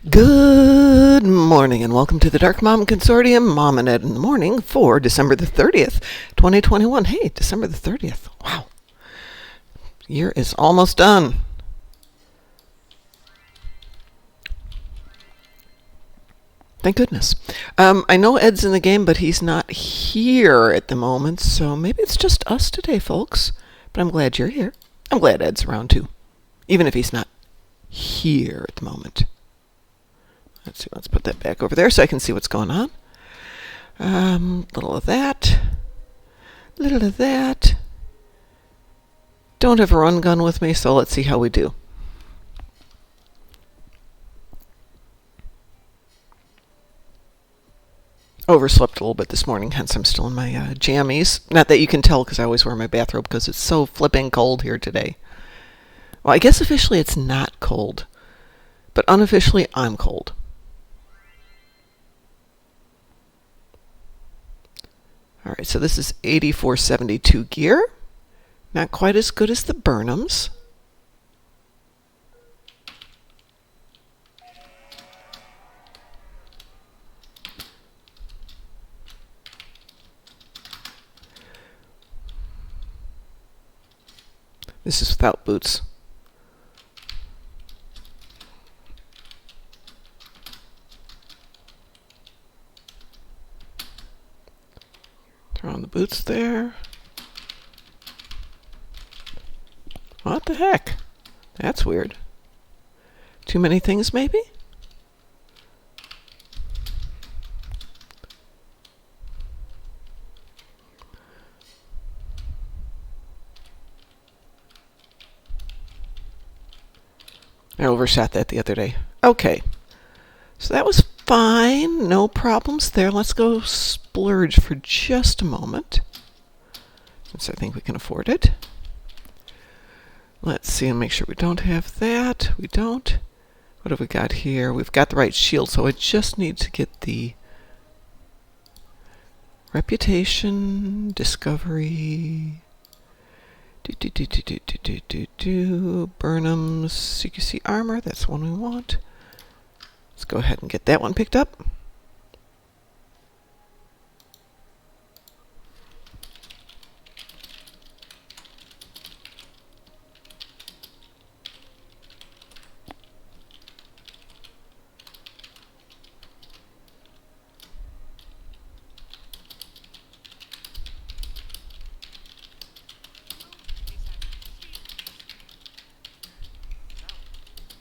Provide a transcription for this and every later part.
Good morning and welcome to the Darkmom Consortium, Mom and Ed in the Morning for December the 30th, 2021. Hey, December the 30th. Wow. Year is almost done. Thank goodness. I know Ed's in the game, but he's not here at the moment, so maybe it's just us today, folks. But I'm glad you're here. I'm glad Ed's around too, even if he's not here at the moment. Let's see, let's put that back over there so I can see what's going on. Little of that. Little of that. Don't have a run gun with me, so let's see how we do. Overslept a little bit this morning, hence I'm still in my jammies. Not that you can tell because I always wear my bathrobe because it's so flipping cold here today. Well, I guess officially it's not cold, but unofficially I'm cold. All right, so this is 8472 gear. Not quite as good as the Burnhams. This is without boots. Throw on the boots there. What the heck? That's weird. Too many things, maybe? I overshot that the other day. Okay. So that was fine. No problems there. Let's go splurge for just a moment, since I think we can afford it. Let's see and make sure we don't have that. We don't. What have we got here? We've got the right shield, so I just need to get the reputation, discovery, Burnham's CQC armor. That's the one we want. Let's go ahead and get that one picked up.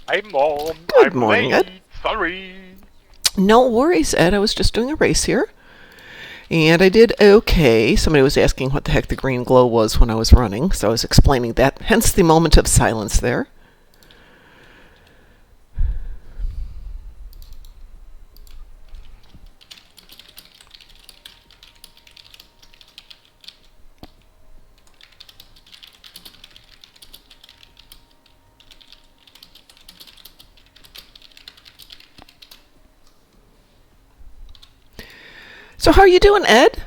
Hi, Mom. Good morning, late. Ed. Sorry. No worries, Ed. I was just doing a race here. And I did okay. Somebody was asking what the heck the green glow was when I was running, so I was explaining that. Hence the moment of silence there. So how are you doing, Ed?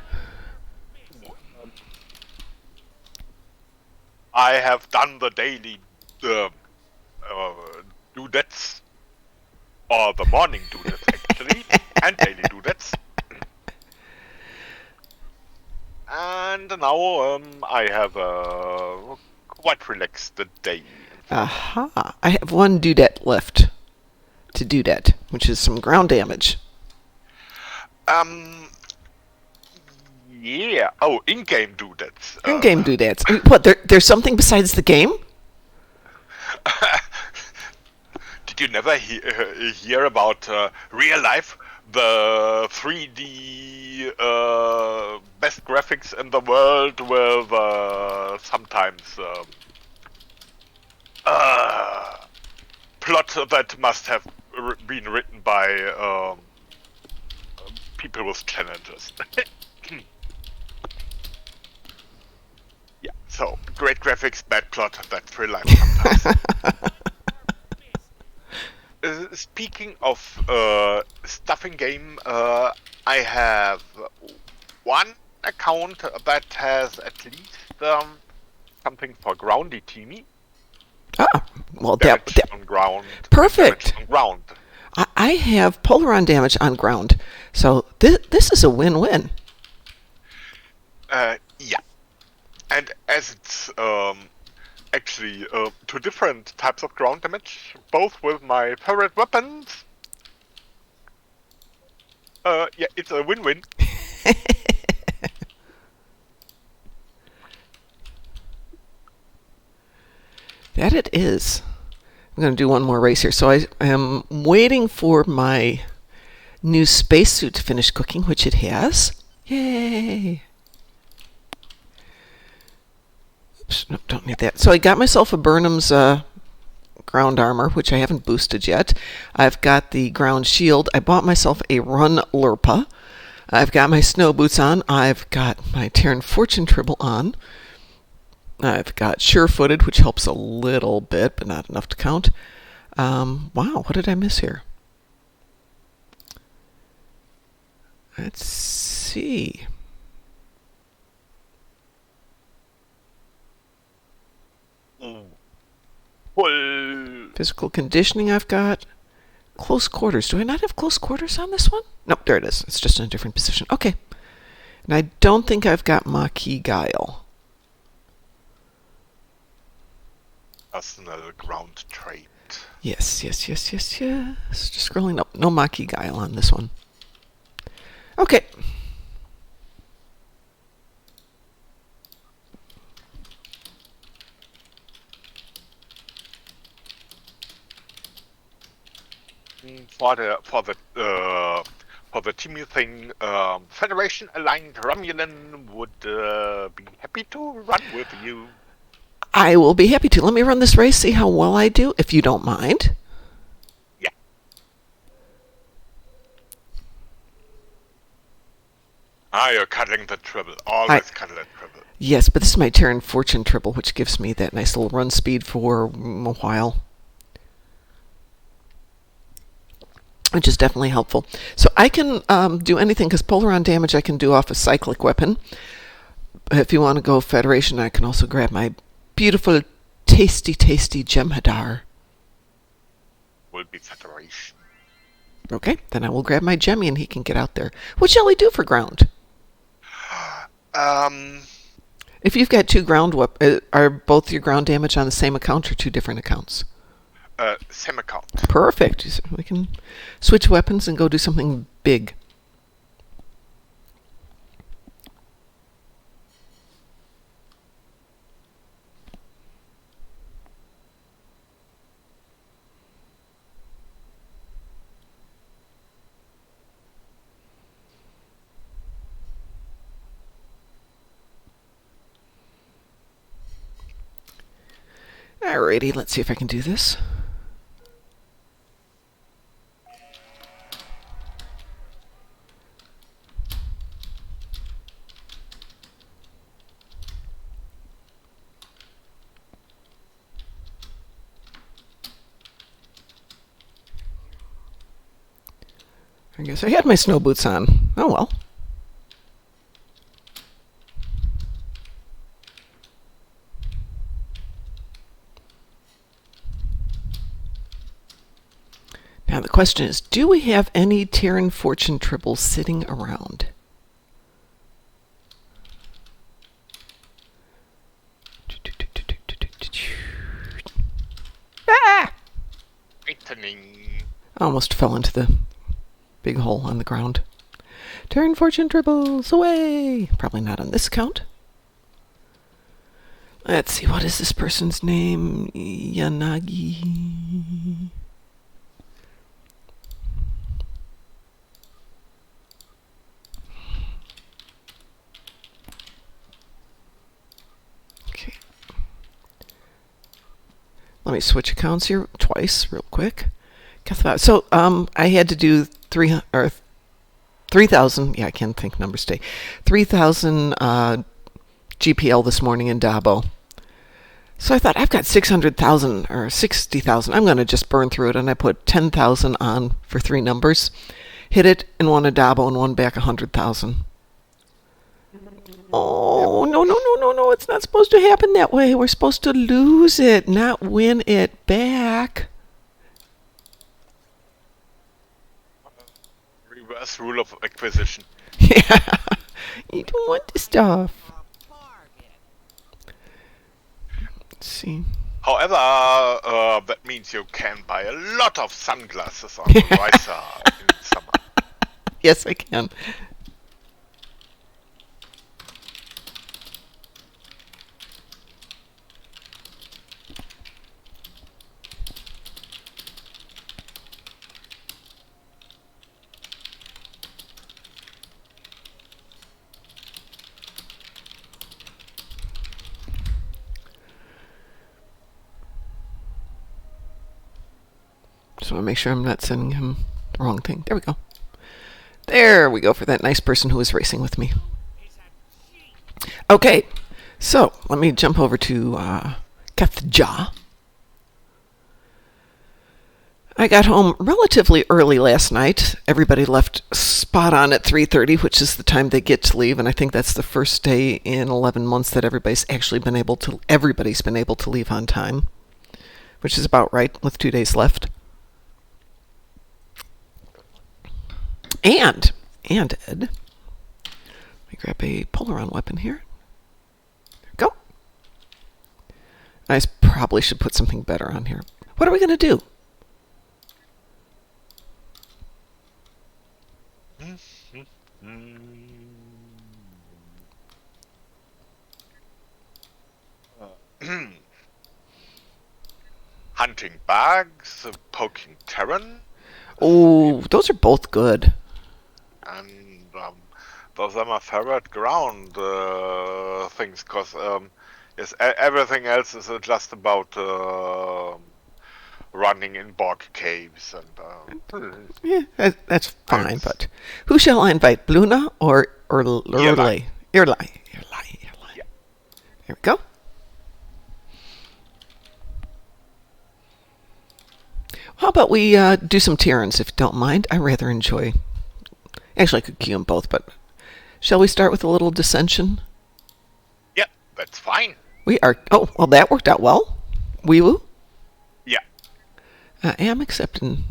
I have done the daily dudettes, or the morning dudettes actually, and daily dudettes. And now I have quite relaxed day. Aha. I have one dudette left to dudette, which is some ground damage. Yeah. Oh, in-game dudettes. In-game dudettes. What, there's something besides the game? Did you never hear about real life? The 3D best graphics in the world with sometimes plot that must have been written by people with challenges. Yeah, so great graphics, bad plot, that's real life sometimes. Speaking of stuff in game, I have one account that has at least something for groundy teamy. Ah, well, Damage on ground. perfect. Damage on ground. I have Polaron damage on ground, so this is a win-win. Yeah. And as it's actually two different types of ground damage, both with my favorite weapons, yeah, it's a win-win. That it is. I'm going to do one more race here. So I am waiting for my new spacesuit to finish cooking, which it has. Yay! Oops, no, don't need that. So I got myself a Burnham's ground armor, which I haven't boosted yet. I've got the ground shield. I bought myself a Run Lurpa. I've got my snow boots on. I've got my Terran Fortune Tribble on. I've got sure-footed, which helps a little bit, but not enough to count. Wow, what did I miss here? Let's see. Well, Physical conditioning I've got. Close quarters. Do I not have close quarters on this one? Nope, there it is. It's just in a different position. Okay. And I don't think I've got Maquis Guile. that's another ground trait. Yes. Just scrolling up. No Maquis Guile on this one. Okay. For the teamy thing, Federation aligned Romulan would be happy to run with you. I will be happy to. Let me run this race, see how well I do, if you don't mind. Yeah. You're cuddling the Tribble. Always cuddle the Tribble. Yes, but this is my Terran Fortune Tribble, which gives me that nice little run speed for a while. Which is definitely helpful. So I can do anything, because Polaron damage I can do off a cyclic weapon. If you want to go Federation, I can also grab my beautiful, tasty Jem'Hadar. Will be Federation. Okay, then I will grab my Jemmy and he can get out there. What shall we do for ground? If you've got two ground are both your ground damage on the same account or two different accounts? Same account. Perfect. We can switch weapons and go do something big. Alrighty, let's see if I can do this. I guess I had my snow boots on. Oh well. Now the question is, do we have any Terran Fortune Tribbles sitting around? Ah! Lightning. I almost fell into the big hole on the ground. Terran Fortune Tribbles, away! Probably not on this count. Let's see, what is this person's name? Yanagi. Okay. Let me switch accounts here twice, real quick. So, I had to do 3,000. Yeah, I can't think numbers today. 3,000 GPL this morning in Dabo. So I thought, I've got 600,000 or 60,000. I'm going to just burn through it, and I put 10,000 on for 3 numbers. Hit it in one a Dabo and one back 100,000. Oh, no, it's not supposed to happen that way. We're supposed to lose it, not win it back. reverse rule of acquisition. Yeah. You don't want the stuff. Let's see. However, that means you can buy a lot of sunglasses on the riser in summer. Yes, I can. Just want to make sure I'm not sending him the wrong thing. There we go. There we go for that nice person who was racing with me. Okay, so let me jump over to kesteyl. I got home relatively early last night. Everybody left spot on at 3:30, which is the time they get to leave, and I think that's the first day in 11 months that everybody's been able to leave on time, which is about right with 2 days left. And Ed, let me grab a pull-around weapon here. There we go. I probably should put something better on here. What are we going to do? Hunting bags, poking terran. Oh, those are both good. And those are my favorite ground things, because yes, everything else is just about running in bog caves and. Yeah, that's fine. But who shall I invite? Bluna or Irlai? Irlai. Yeah. There we go. How about we do some Terrans, if you don't mind? I rather enjoy. Actually, I could queue them both, but shall we start with a little dissension? Yeah, that's fine. We are. Oh, well, that worked out well. Wee-woo? Yeah. I am accepting.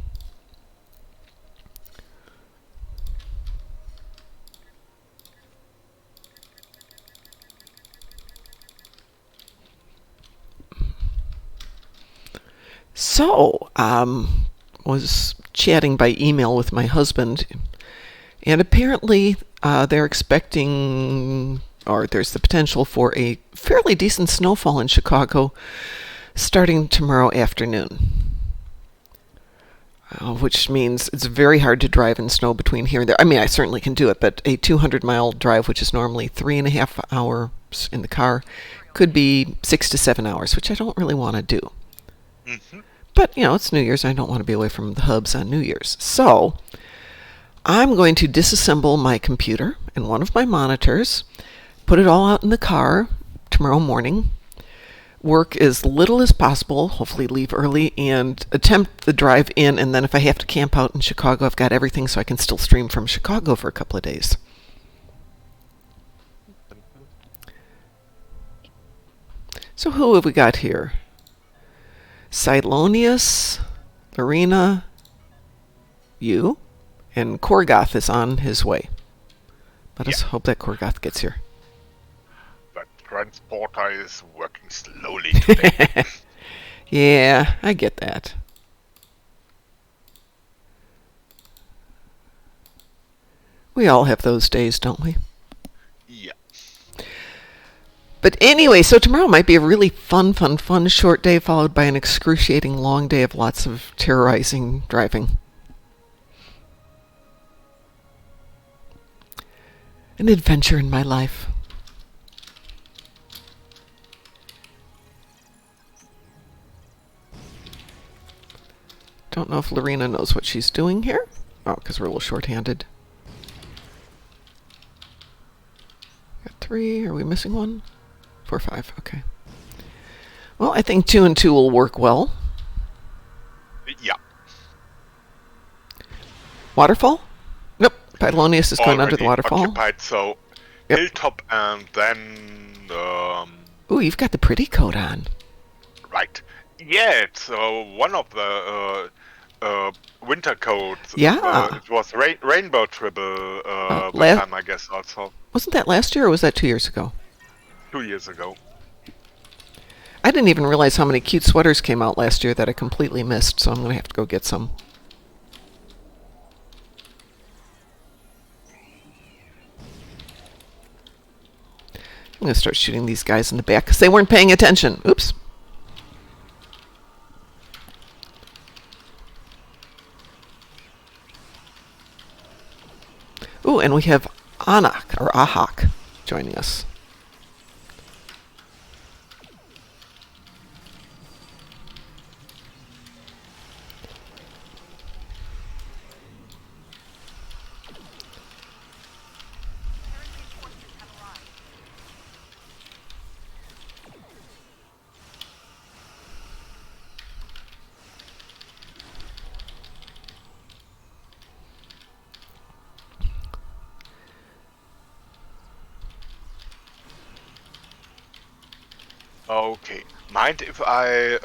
So, was chatting by email with my husband, and apparently they're expecting, or there's the potential for a fairly decent snowfall in Chicago starting tomorrow afternoon. Which means it's very hard to drive in snow between here and there. I mean, I certainly can do it, but a 200-mile drive, which is normally 3.5 hours in the car, could be 6 to 7 hours, which I don't really want to do. Mm-hmm. But, it's New Year's. I don't want to be away from the hubs on New Year's. So, I'm going to disassemble my computer and one of my monitors, put it all out in the car tomorrow morning, work as little as possible, hopefully leave early, and attempt the drive in, and then if I have to camp out in Chicago, I've got everything so I can still stream from Chicago for a couple of days. So who have we got here? Silonius, Lorena, you, and Korgoth is on his way. Let us hope that Korgoth gets here. That transporter is working slowly today. Yeah, I get that. We all have those days, don't we? Yeah. But anyway, so tomorrow might be a really fun short day followed by an excruciating long day of lots of terrorizing driving. An adventure in my life. Don't know if Lorena knows what she's doing here. Oh, because we're a little short-handed. Got 3. Are we missing 1? 4, 5. Okay. Well, I think 2 and 2 will work well. Yeah. Waterfall? Nope. Pylonius is going under the waterfall. Occupied, so yep. Hilltop and then... Ooh, you've got the pretty coat on. Right. Yeah, it's one of the winter coats. Yeah. It was rainbow tribble La- time, I guess, also Wasn't that last year or was that 2 years ago? 2 years ago. I didn't even realize how many cute sweaters came out last year that I completely missed, so I'm going to have to go get some. I'm going to start shooting these guys in the back because they weren't paying attention. Oops. Ooh, and we have Anak, or Ahak, joining us. Okay. Mind if I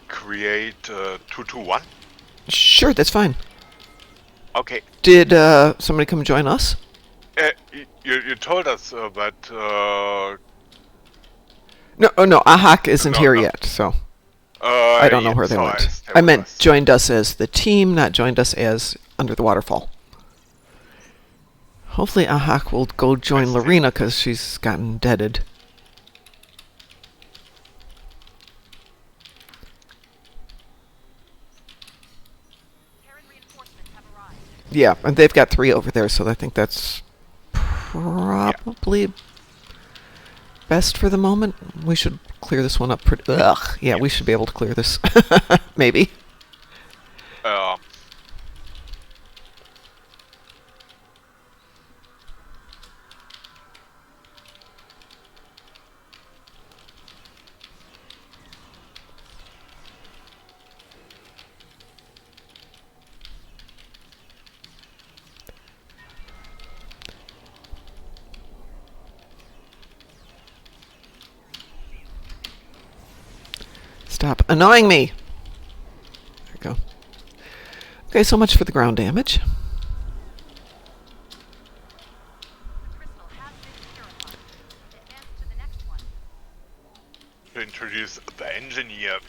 create 221? Sure, that's fine. Okay. Did somebody come join us? You told us that. No, oh no, Ahak isn't No, here no. yet, so I don't know where they went. I meant joined us as the team, not joined us as Under the Waterfall. Hopefully Ahak will go join Lorena because she's gotten deaded. Yeah, and they've got 3 over there, so I think that's probably best for the moment. We should clear this one up pretty... Ugh, yeah, we should be able to clear this. Maybe. Stop annoying me! There we go. Okay, so much for the ground damage. To introduce the engineer.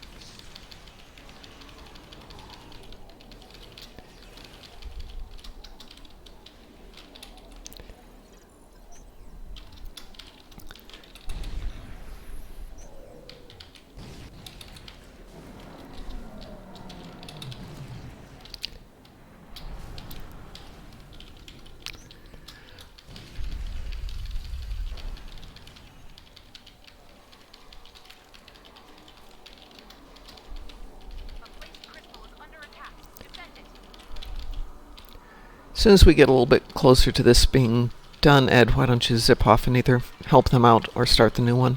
As soon as we get a little bit closer to this being done, Ed, why don't you zip off and either help them out or start the new one?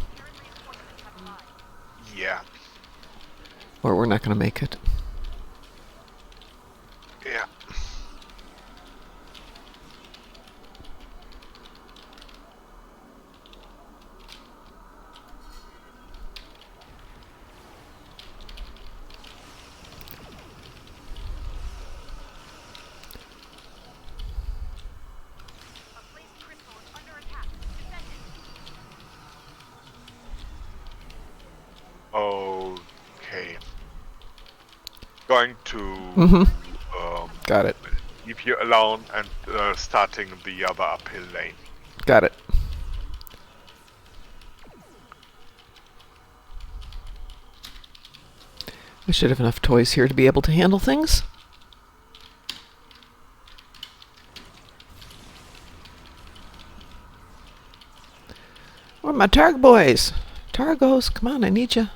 Yeah. Or we're not going to make it. Yeah. Okay. Going to Got it. leave you alone and starting the other uphill lane. Got it. We should have enough toys here to be able to handle things. Where are my Targ boys? Targos, come on, I need you.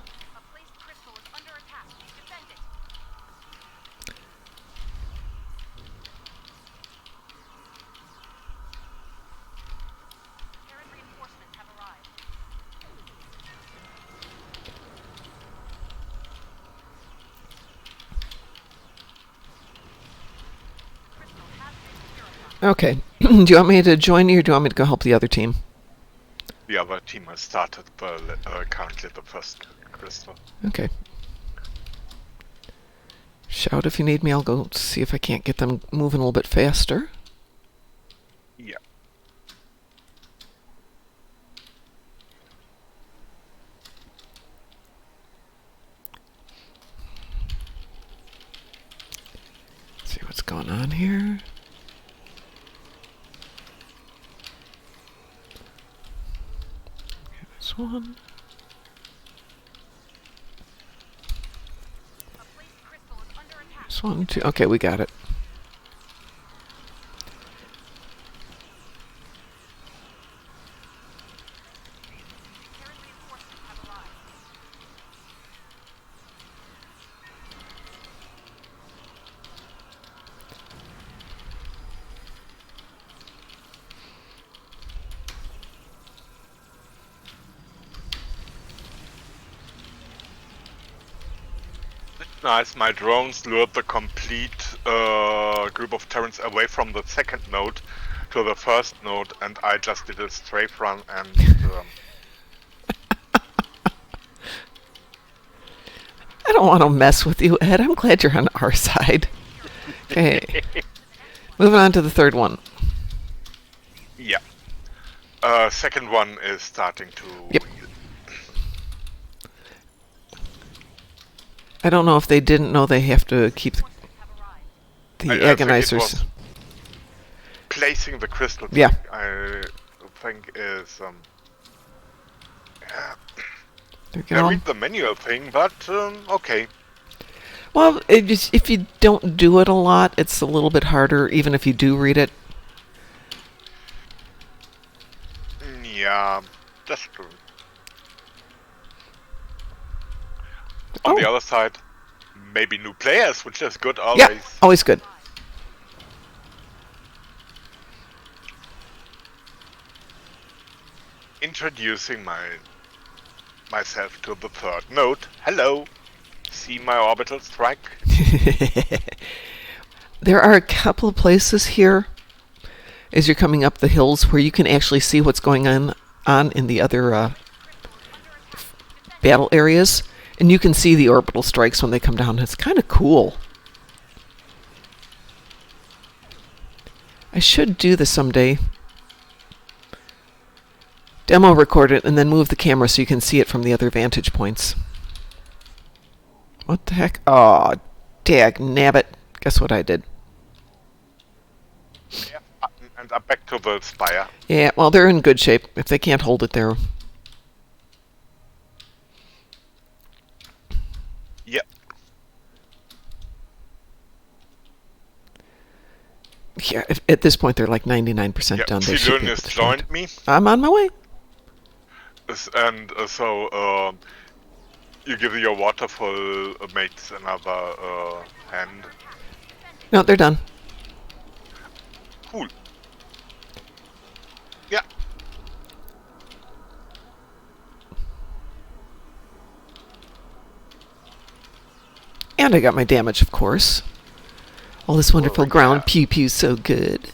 Okay. Do you want me to join you or do you want me to go help the other team? The other team has started currently the first crystal. Okay. Shout if you need me. I'll go see if I can't get them moving a little bit faster. Yeah. See what's going on here. Okay, this one. This one, two. Okay, we got it. Nice, my drones lured the complete group of Terrans away from the second node to the first node, and I just did a strafe run and... I don't want to mess with you, Ed. I'm glad you're on our side. Okay. Moving on to the third one. Yeah. Second one is starting to... Yep. I don't know if they didn't know they have to keep the agonizers. Placing the crystal, yeah. I think is I read the manual thing, but okay. Well, if you don't do it a lot, it's a little bit harder, even if you do read it. Yeah, that's true. On the other side, maybe new players, which is good always. Yeah, always good. Introducing myself to the third node. Hello. See my orbital strike? There are a couple of places here as you're coming up the hills where you can actually see what's going on in the other battle areas. And you can see the orbital strikes when they come down. It's kind of cool. I should do this someday. Demo record it and then move the camera so you can see it from the other vantage points. What the heck? Aw, dag nabbit. Guess what I did? Yeah, and I'm back to the spire. Yeah, well, they're in good shape. If they can't hold it there. Yep. Yeah, at this point they're like 99% done. They should be able has to joined me. I'm on my way. And so you give your waterfall mates another hand. No, they're done. Cool. Yeah. And I got my damage, of course. All this wonderful ground pew pew, so good.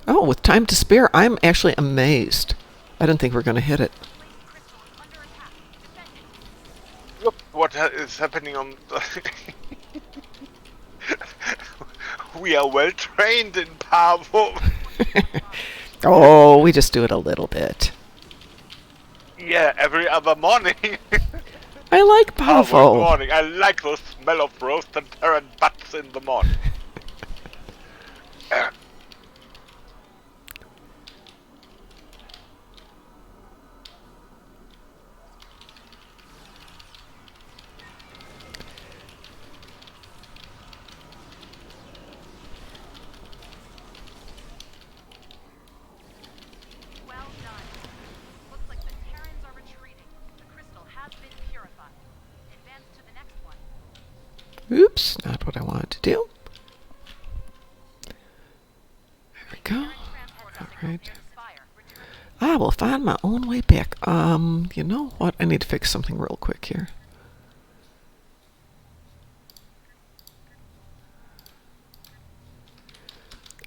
Oh, with time to spare, I'm actually amazed. I didn't think we were going to hit it. Look what is happening on the We are well trained in Pavo. Oh, we just do it a little bit. Yeah, every other morning. I like Pavo. Morning. I like the smell of roasted Terran butts in the morning. Oops, not what I wanted to do. There we go. Alright. I will find my own way back. You know what? I need to fix something real quick here.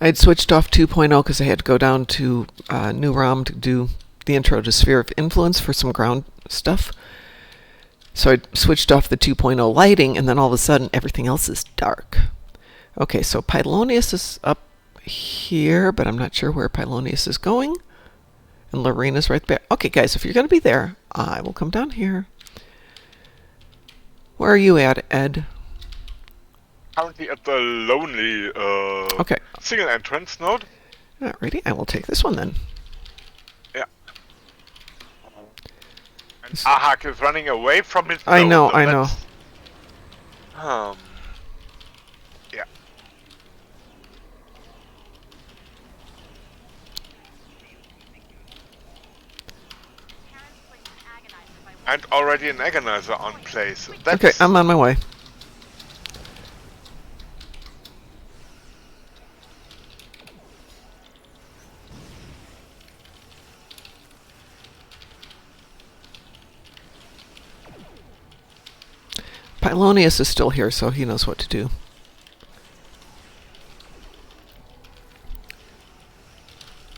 I'd switched off 2.0 because I had to go down to new ROM to do the intro to Sphere of Influence for some ground stuff. So I switched off the 2.0 lighting, and then all of a sudden everything else is dark. Okay, so Pylonius is up here, but I'm not sure where Pylonius is going. And Lorena's right there. Okay, guys, if you're going to be there, I will come down here. Where are you at, Ed? Currently at the lonely Okay. single entrance node. Alrighty, I will take this one then. Yeah. And Ahak is running away from his I node, know, so I know. Yeah. And already an agonizer on place. That's Okay, I'm on my way. Pylonius is still here, so he knows what to do.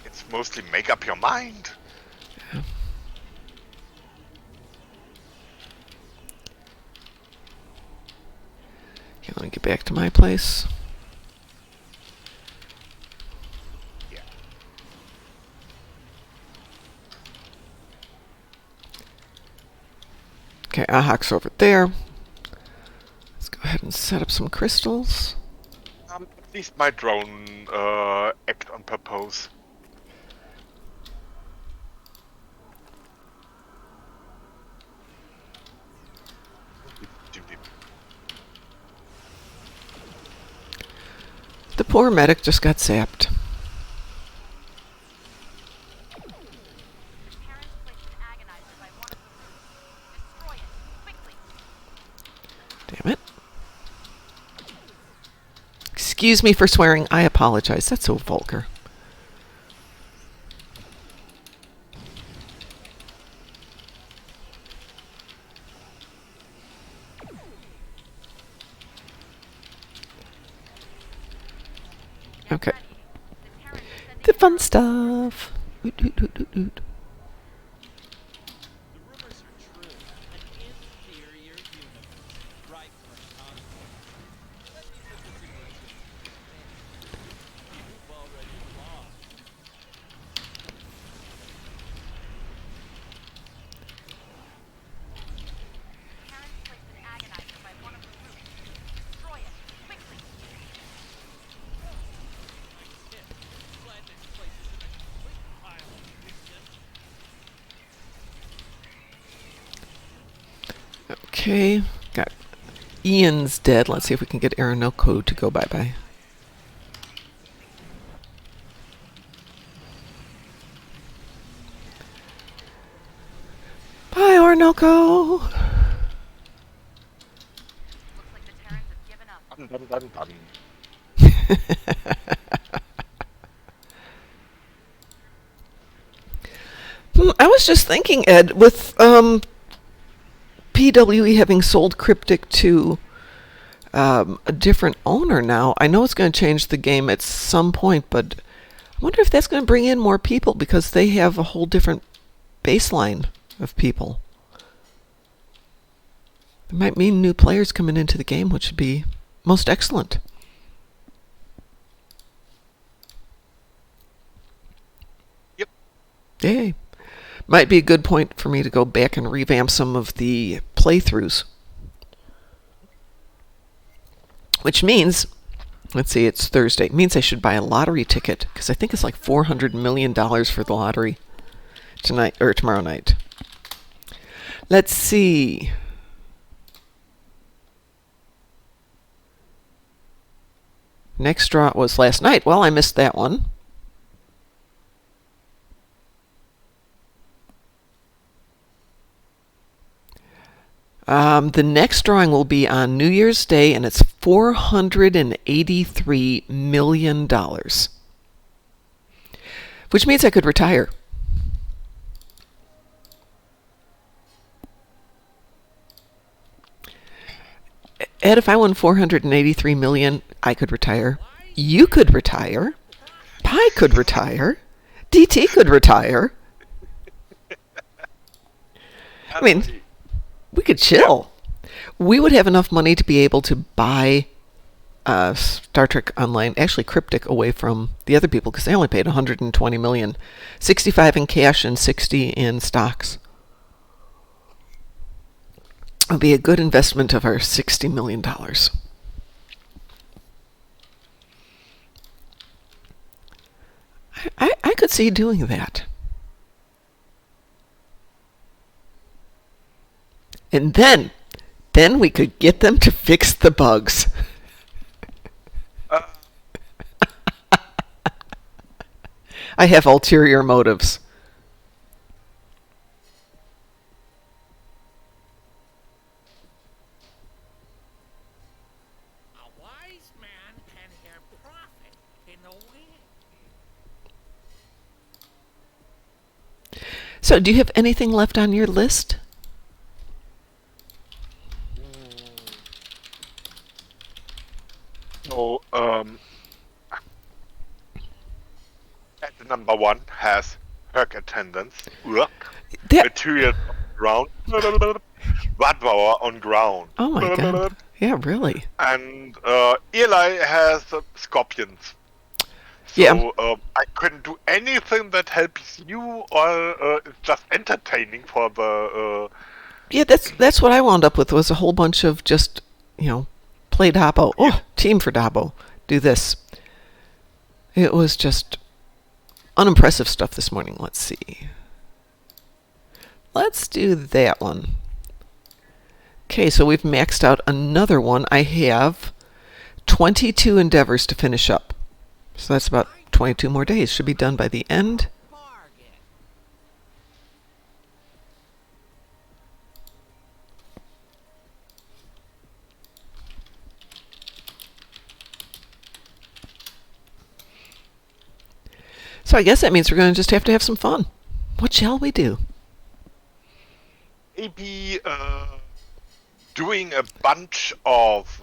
It's mostly make up your mind. Yeah. Okay, let me get back to my place. Yeah. Okay, Ahak's over there. Let's go ahead and set up some crystals. At least my drone act on purpose. The poor medic just got zapped. Damn it. Excuse me for swearing. I apologize. That's so vulgar. Okay. The fun stuff. Oot, oot, oot, oot, oot. Okay, got Ian's dead. Let's see if we can get Aranoko to go bye-bye. Bye, Orinoco! Dun, dun, dun. I was just thinking, Ed, with PWE having sold Cryptic to a different owner now, I know it's going to change the game at some point, but I wonder if that's going to bring in more people because they have a whole different baseline of people. It might mean new players coming into the game, which would be most excellent. Yep. Yay. Might be a good point for me to go back and revamp some of the playthroughs. Which means, let's see, it's Thursday. It means I should buy a lottery ticket, because I think it's like $400 million for the lottery tonight or tomorrow night. Let's see. Next draw was last night. Well, I missed that one. The next drawing will be on New Year's Day, and it's $483 million. Which means I could retire. Ed, if I won $483 million, I could retire. You could retire. Pi could retire. DT could retire. I mean, We could chill. We would have enough money to be able to buy Star Trek Online, actually Cryptic, away from the other people because they only paid $120 million, 65 in cash and 60 in stocks. It would be a good investment of our $60 million. I could see doing that. And then we could get them to fix the bugs. I have ulterior motives. A wise man can hear profit in the wind. So, do you have anything left on your list? So, at the number 1 has work attendance, material on ground, Wadbauer on ground. Oh my god. Yeah, really. And Eli has scorpions. So, Yeah. I couldn't do anything that helps you, or it's just entertaining for the. Yeah, that's what I wound up with, was a whole bunch of just, play Dabo. Oh, team for Dabo. Do this. It was just unimpressive stuff this morning. Let's see. Let's do that one. Okay, so we've maxed out another one. I have 22 endeavors to finish up. So that's about 22 more days. Should be done by the end. So I guess that means we're going to just have to have some fun. What shall we do? Maybe doing a bunch of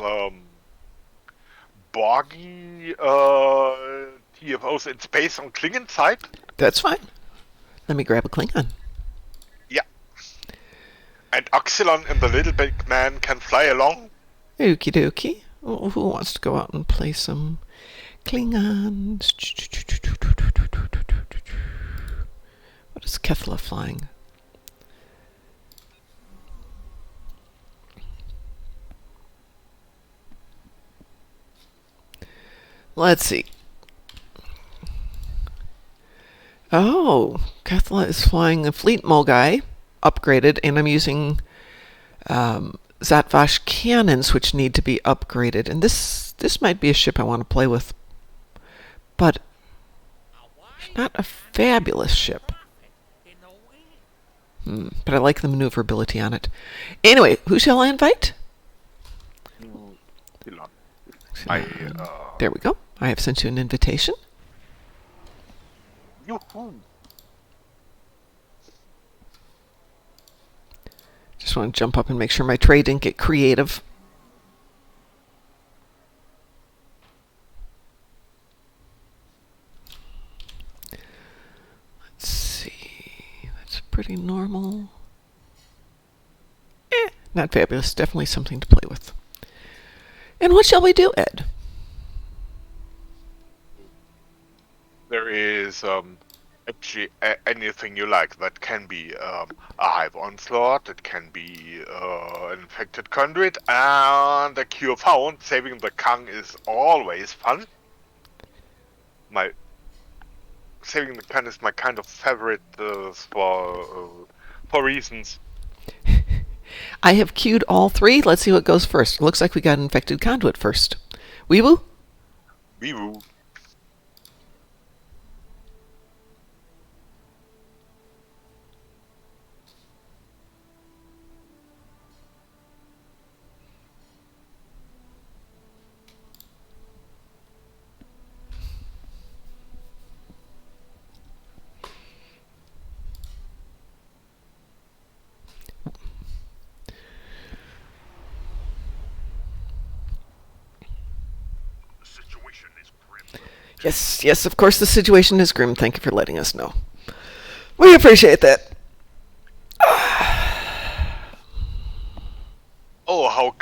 Borgy TFOs in space on Klingon side. That's fine. Let me grab a Klingon. Yeah. And Oxylon and the little big man can fly along. Okie dokie. Oh, who wants to go out and play some Klingons? What is Kethla flying? Let's see. Oh, Kethla is flying a Fleet Mogai, upgraded, and I'm using Zatvash cannons, which need to be upgraded. And this might be a ship I want to play with, but not a fabulous ship. But I like the maneuverability on it. Anyway, who shall I invite? There we go. I have sent you an invitation. Yoo-hoo. Just want to jump up and make sure my tray didn't get creative. Let's see. That's pretty normal. Not fabulous. Definitely something to play with. And what shall we do, Ed? There is actually anything you like. That can be a hive onslaught, it can be an infected conduit, and a cure found. Saving the Kang is always fun. Saving the Kang is my kind of favorite for reasons. I have queued all three. Let's see what goes first. Looks like we got infected conduit first. Weewoo? Wee-woo. Yes, of course the situation is grim. Thank you for letting us know. We appreciate that.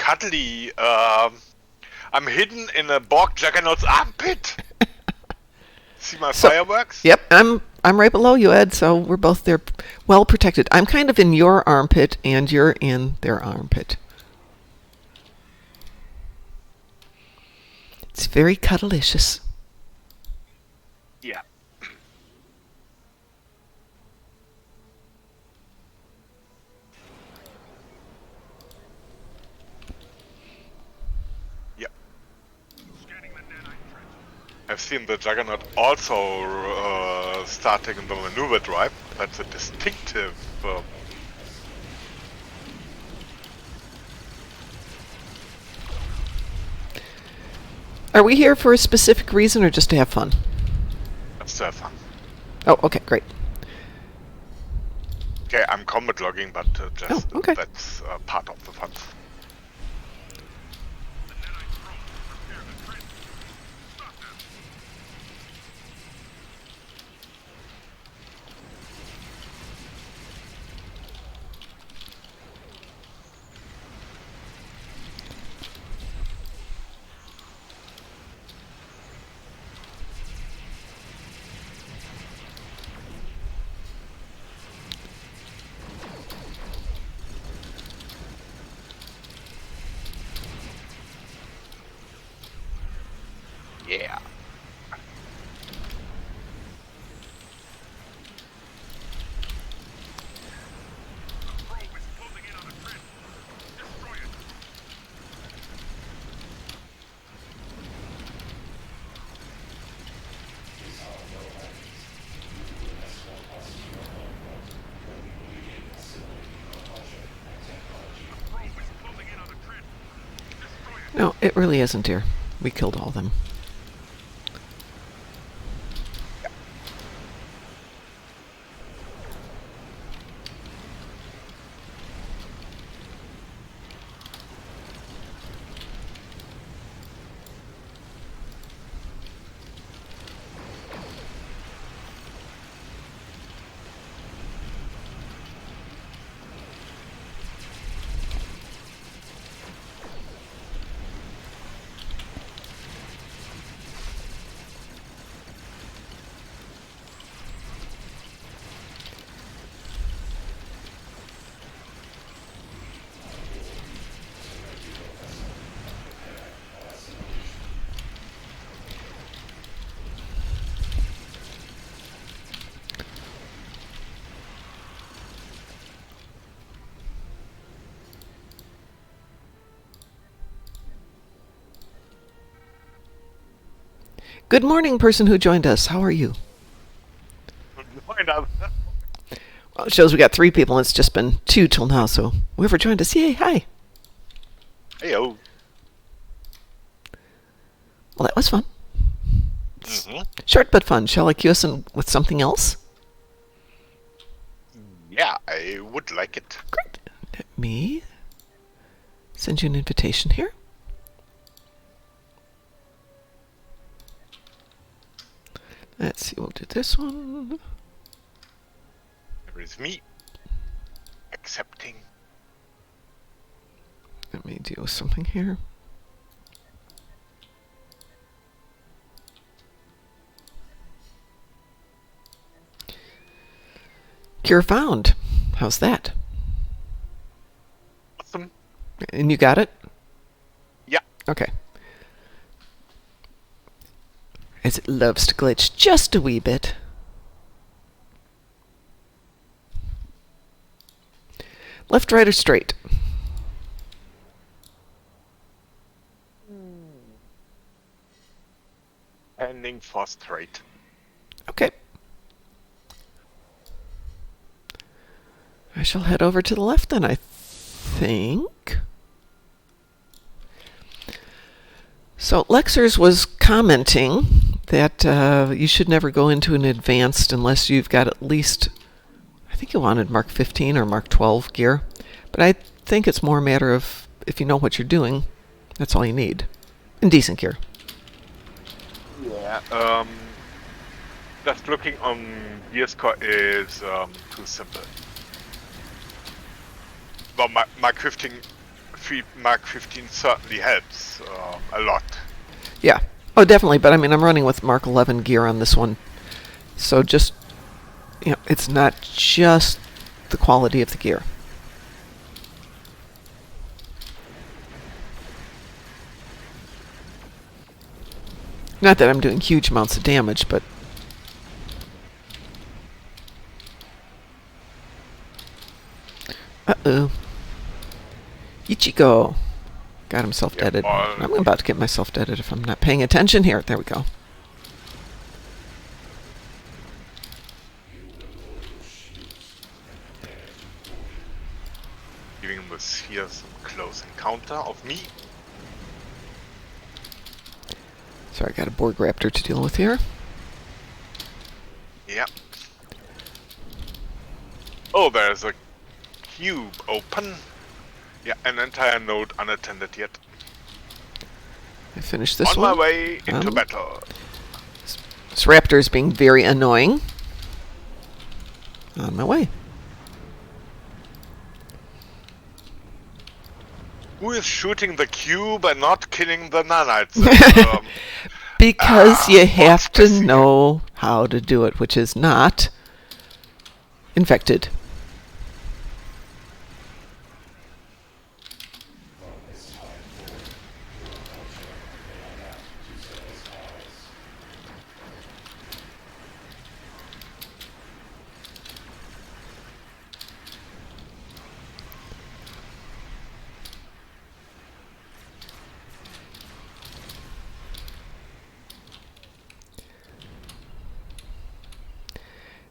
cuddly. I'm hidden in a Borg Juggernaut's armpit. See my fireworks? Yep, I'm right below you, Ed. So we're both there, well protected. I'm kind of in your armpit, and you're in their armpit. It's very cuddlicious. Yeah. Yeah. I've seen the Juggernaut also starting the maneuver drive. That's a distinctive. Are we here for a specific reason or just to have fun? Just have fun. Oh, okay, great. Okay, I'm combat logging, but just okay. That's part of the fun. Yeah. No, it really isn't, dear. We killed all of them. Good morning, person who joined us. How are you? Well, it shows we got 3 people, and it's just been 2 till now, so whoever joined us, yay, hi. Heyo. Well, that was fun. Mm-hmm. Short but fun. Shall I cue us in with something else? Yeah, I would like it. Great. Let me send you an invitation here. Let's see, we'll do this one. There is me. Accepting. Let me deal with something here. Cure found. How's that? Awesome. And you got it? Yeah. Okay. As it loves to glitch just a wee bit. Left, right, or straight? Ending for straight. Okay. I shall head over to the left then, I think. So Lexers was commenting that you should never go into an advanced unless you've got at least, I think you wanted Mark 15 or Mark 12 gear. But I think it's more a matter of if you know what you're doing, that's all you need. And decent gear. Yeah. Just looking on gear score is too simple. Well, Mark 15 Mark 15 certainly helps a lot. Yeah. Oh, definitely. But I mean, I'm running with Mark 11 gear on this one. So just, it's not just the quality of the gear. Not that I'm doing huge amounts of damage, but... Uh-oh. Ichigo. Got himself deaded. I'm about to get myself deaded if I'm not paying attention here. There we go. Giving this here some close encounter of me. So I got a Borg Raptor to deal with here. Yeah. Oh, there's a cube open. Yeah, an entire node unattended yet. I finished this On one. my way into battle. This Raptor is being very annoying. On my way. Who is shooting the cube and not killing the nanites? Because you have to know how to do it, which is not infected.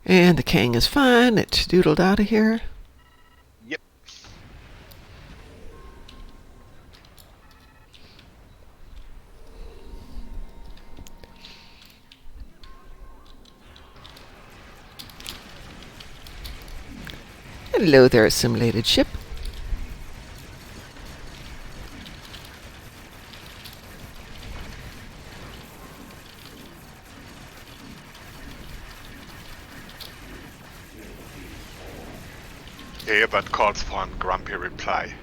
And the Kang is fine. It doodled out of here. Yep. Hello there, assimilated ship. Yeah, but calls for a grumpy reply.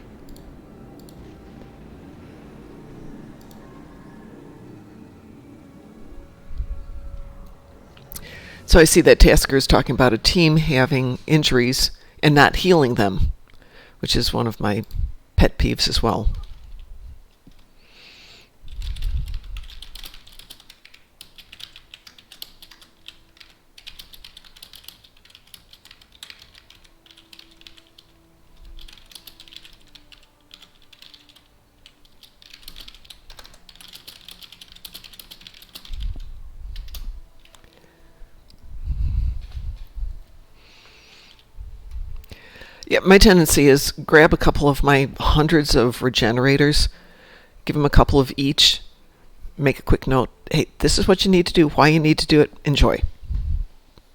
So I see that Tasker is talking about a team having injuries and not healing them, which is one of my pet peeves as well. Yeah, my tendency is grab a couple of my hundreds of regenerators, give them a couple of each, make a quick note, hey, this is what you need to do, why you need to do it, enjoy.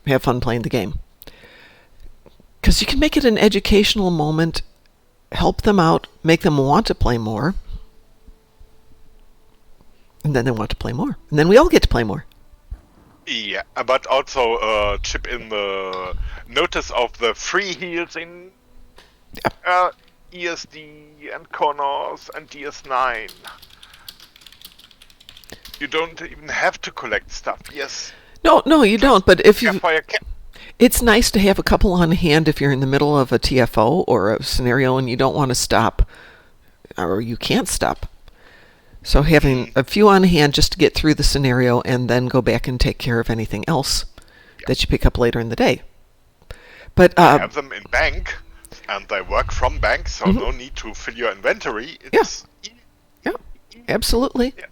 Have fun playing the game. Because you can make it an educational moment, help them out, make them want to play more, and then they want to play more. And then we all get to play more. Yeah, but also chip in the notice of the free heals in ESD and Connors and DS9. You don't even have to collect stuff, yes. No, you don't, but if you... Fire It's nice to have a couple on hand if you're in the middle of a TFO or a scenario and you don't want to stop, or you can't stop. So having a few on hand just to get through the scenario and then go back and take care of anything else that you pick up later in the day. But have them in bank, and they work from bank, so no need to fill your inventory. It's yeah, absolutely. Yeah.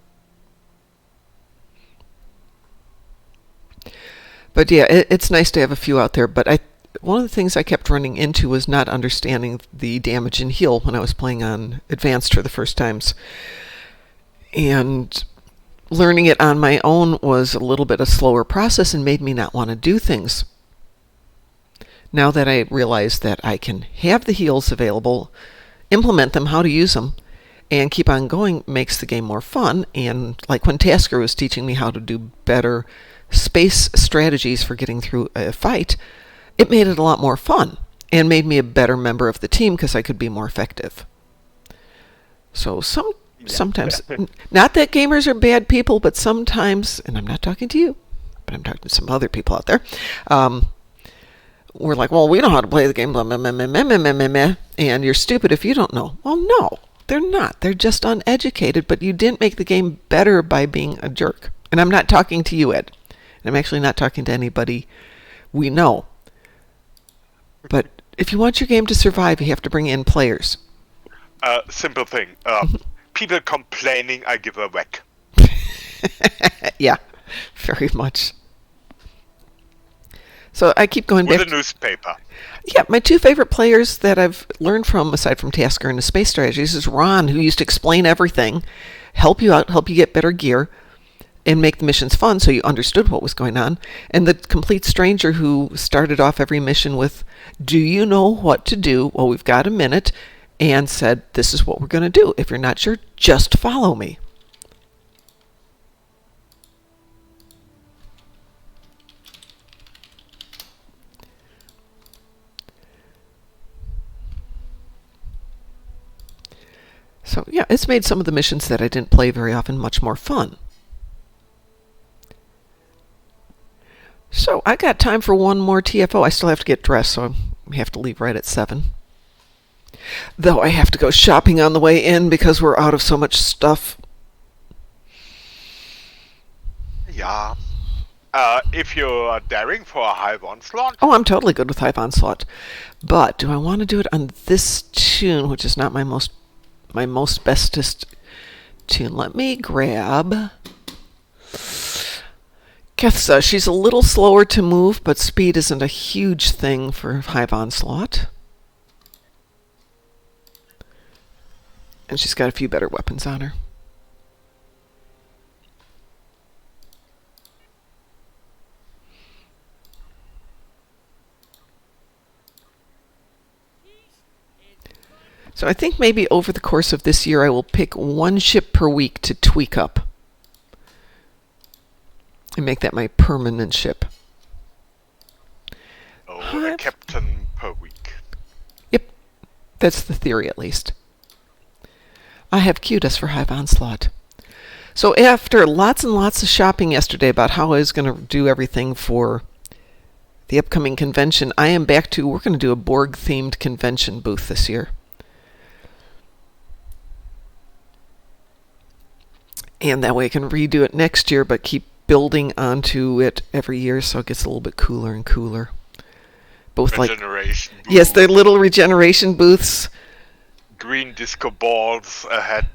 But yeah, it's nice to have a few out there. But one of the things I kept running into was not understanding the damage and heal when I was playing on Advanced for the first times. And learning it on my own was a little bit a slower process and made me not want to do things. Now that I realize that I can have the heals available, implement them, how to use them, and keep on going makes the game more fun. And like when Tasker was teaching me how to do better space strategies for getting through a fight, it made it a lot more fun and made me a better member of the team because I could be more effective. So sometimes, not that gamers are bad people, but sometimes, and I'm not talking to you, but I'm talking to some other people out there, we're like, well, we know how to play the game, blah, blah, blah, blah, blah, blah, blah, blah, and you're stupid if you don't know. Well, no, they're not. They're just uneducated, but you didn't make the game better by being a jerk. And I'm not talking to you, Ed. I'm actually not talking to anybody we know. But if you want your game to survive, you have to bring in players. Simple thing. People complaining, I give a whack. Yeah, very much. So I keep going back. With a newspaper. Yeah, my two favorite players that I've learned from, aside from Tasker and the Space Strategies, is Ron, who used to explain everything, help you out, help you get better gear, and make the missions fun so you understood what was going on. And the complete stranger who started off every mission with, do you know what to do? Well, we've got a minute. And said, this is what we're going to do. If you're not sure, just follow me. So yeah, it's made some of the missions that I didn't play very often much more fun. So I got time for one more TFO. I still have to get dressed, so I have to leave right at 7. Though I have to go shopping on the way in because we're out of so much stuff. Yeah. If you're daring for a Hive Onslaught. Oh, I'm totally good with Hive Onslaught. But do I want to do it on this tune, which is not my most bestest tune? Let me grab Kesteyl. She's a little slower to move, but speed isn't a huge thing for Hive Onslaught. And she's got a few better weapons on her. So I think maybe over the course of this year I will pick one ship per week to tweak up. And make that my permanent ship. Oh, a captain per week. Yep. That's the theory, at least. I have queued us for Hive Onslaught. So after lots and lots of shopping yesterday about how I was going to do everything for the upcoming convention, I am back to, we're going to do a Borg-themed convention booth this year. And that way I can redo it next year, but keep building onto it every year so it gets a little bit cooler and cooler. Both Regeneration like, yes, they're little regeneration booths. Green disco balls ahead,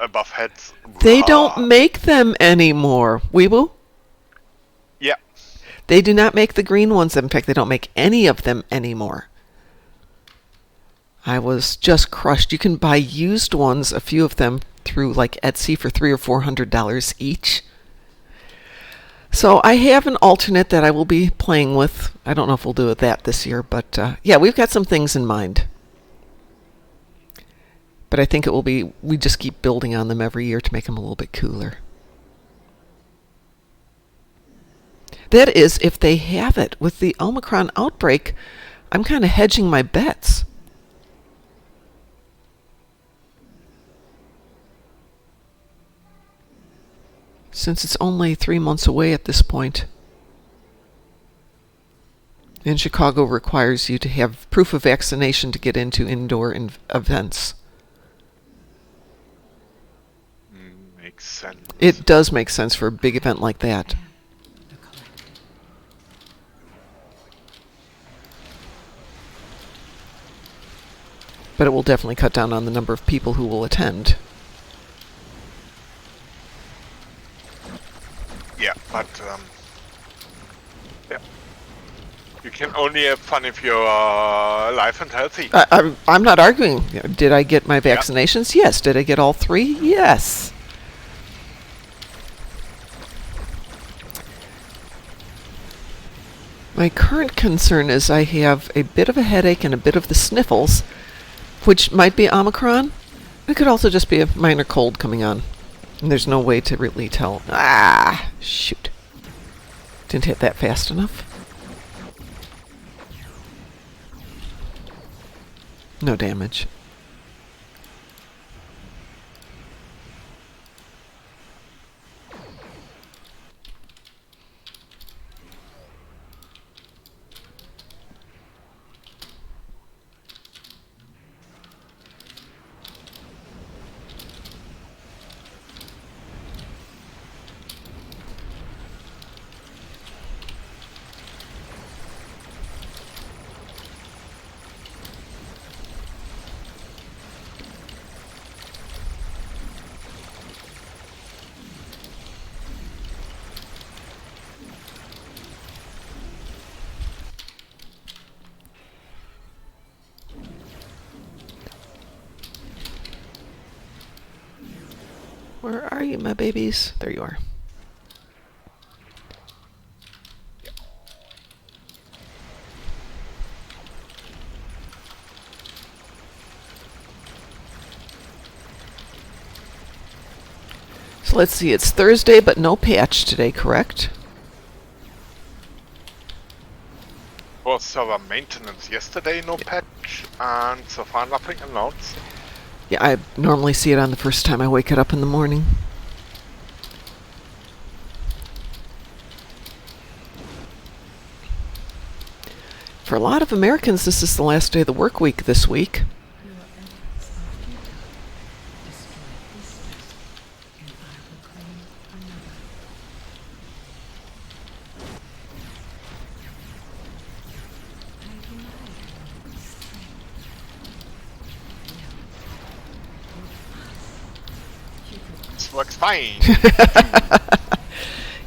above heads. They don't make them anymore. Weeboo? Yeah. They do not make the green ones. In fact, they don't make any of them anymore. I was just crushed. You can buy used ones, a few of them, through like Etsy for $300 or $400 each. So I have an alternate that I will be playing with. I don't know if we'll do that this year, but yeah, we've got some things in mind. But I think it will be, we just keep building on them every year to make them a little bit cooler. That is, if they have it. With the Omicron outbreak, I'm kind of hedging my bets. Since it's only 3 months away at this point. And Chicago requires you to have proof of vaccination to get into indoor events. Makes sense. It does make sense for a big event like that. But it will definitely cut down on the number of people who will attend. Yeah, but yeah, you can only have fun if you're alive and healthy. I'm not arguing. Did I get my vaccinations? Yeah. Yes. Did I get all 3? Yes. My current concern is I have a bit of a headache and a bit of the sniffles, which might be Omicron. It could also just be a minor cold coming on. And there's no way to really tell. Ah, shoot. Didn't hit that fast enough. No damage. Where are you, my babies? There you are. So let's see, it's Thursday, but no patch today, correct? Was server maintenance yesterday, no patch, and so far nothing announced. Yeah, I normally see it on the first time I wake it up in the morning. For a lot of Americans, this is the last day of the work week this week. This works fine.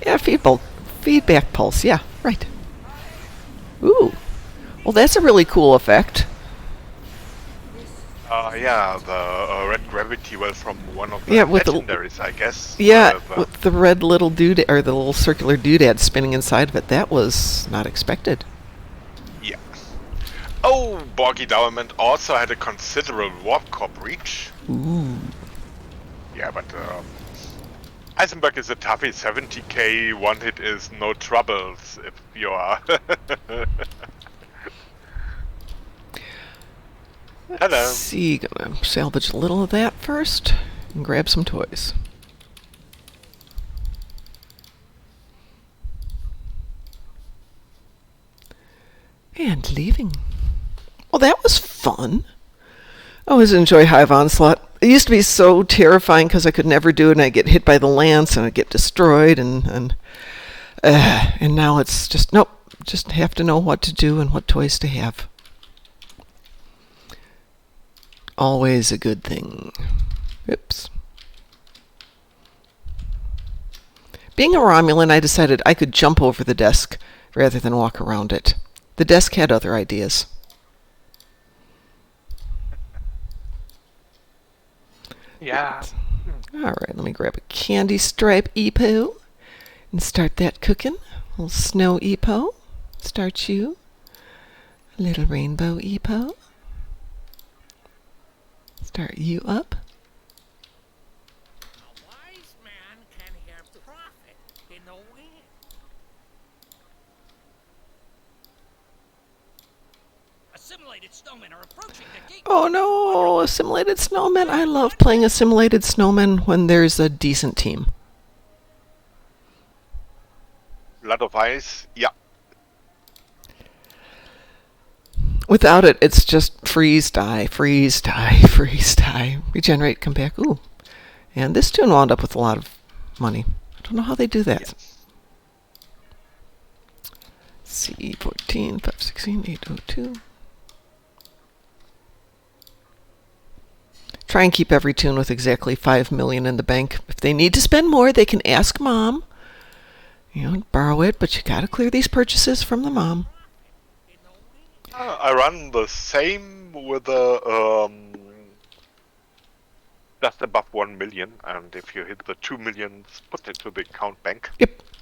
Yeah, feedback pulse. Yeah, right. Ooh. Well, that's a really cool effect. Yeah, the red gravity well from one of the with legendaries, I guess. Yeah, with the red little doodad, or the little circular doodad spinning inside of it. That was not expected. Yeah. Oh, Boggy Diamond also had a considerable warp core breach. Ooh. Yeah, but Eisenberg is a toughy 70k, one hit is no troubles if you are. Hello. Let's see, gonna salvage a little of that first and grab some toys. And leaving. Well, that was fun. I always enjoy Hive Onslaught. It used to be so terrifying because I could never do it, and I'd get hit by the lance and I'd get destroyed, and now it's just, nope, just have to know what to do and what toys to have. Always a good thing. Oops. Being a Romulan, I decided I could jump over the desk rather than walk around it. The desk had other ideas. Yeah. Alright, let me grab a candy stripe Epo and start that cooking. A little snow Epo. Start you. A little rainbow Epo. Start you up. A wise man can hear profit in the wind. Assimilated snowmen are approaching the gate. Oh no, assimilated snowmen. I love playing assimilated snowmen when there's a decent team. Lot of ice. Yeah. Without it, it's just freeze, die, freeze, die, freeze, die. Regenerate, come back. Ooh. And this toon wound up with a lot of money. I don't know how they do that. Yes. C14, 516, 802. Try and keep every toon with exactly 5 million in the bank. If they need to spend more, they can ask mom. Borrow it, but you gotta clear these purchases from the mom. I run the same with a just above 1 million, and if you hit the 2 million, put it to the account bank.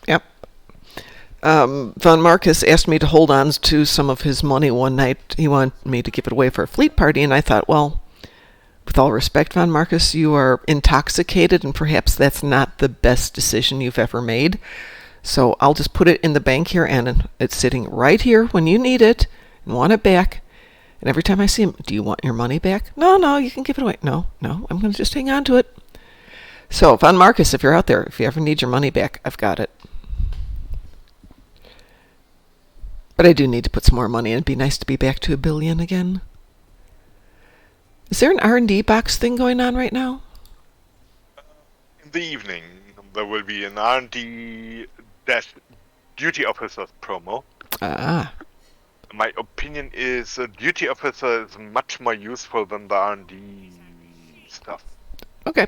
Yep. Von Marcus asked me to hold on to some of his money one night. He wanted me to give it away for a fleet party, and I thought, well, with all respect, Von Marcus, you are intoxicated, and perhaps that's not the best decision you've ever made. So I'll just put it in the bank here, and it's sitting right here when you need it and want it back. And every time I see him, do you want your money back? No, you can give it away. No, I'm going to just hang on to it. So, Von Marcus, if you're out there, if you ever need your money back, I've got it. But I do need to put some more money in. It'd be nice to be back to 1 billion again. Is there an R&D box thing going on right now? In the evening, there will be an R&D duty officers promo. Ah. My opinion is a duty officer is much more useful than the R&D stuff. Okay.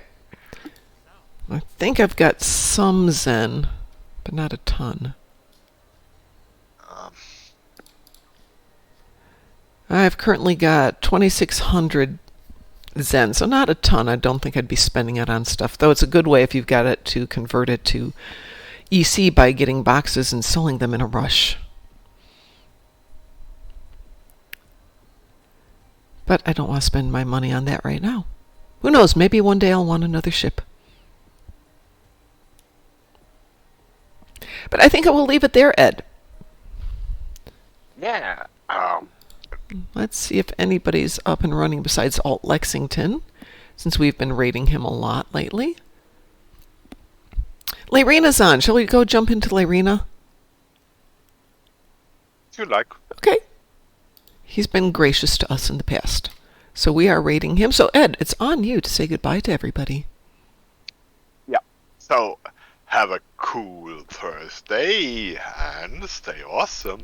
I think I've got some Zen, but not a ton. I've currently got 2,600 Zen, so not a ton. I don't think I'd be spending it on stuff, though it's a good way if you've got it to convert it to EC by getting boxes and selling them in a rush. But I don't want to spend my money on that right now. Who knows, maybe one day I'll want another ship. But I think I will leave it there, Ed. Yeah. Let's see if anybody's up and running besides Alt Lexington, since we've been rating him a lot lately. Larena's on. Shall we go jump into Larena? If you like. Okay. He's been gracious to us in the past. So we are rating him. So, Ed, it's on you to say goodbye to everybody. Yeah. So, have a cool Thursday and stay awesome.